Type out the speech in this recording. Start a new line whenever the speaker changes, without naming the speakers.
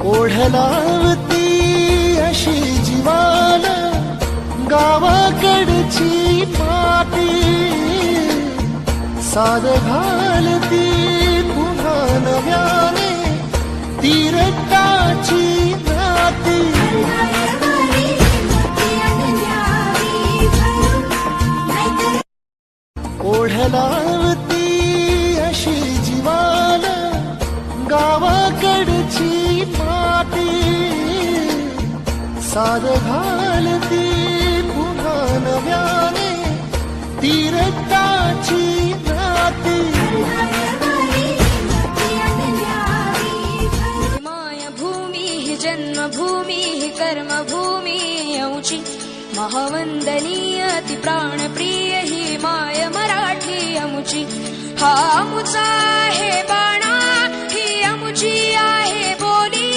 ओढलावती अशी जीवान गावाकडची माती, साद घालती पुन्हा नव्याने तीरटाची नाती. ओढलावती अशी जीवान गावाकडची माती, साद घालती पुन्हा नव्याने तीरटाची नाती.
मायभूमी हि जन्मभूमी हि कर्मभूमी यौची, महावंदनीय ती प्राणप्रिय ही माय मराठी अमुची. हा अमुचा आहे बाणा, ही अमुची आहे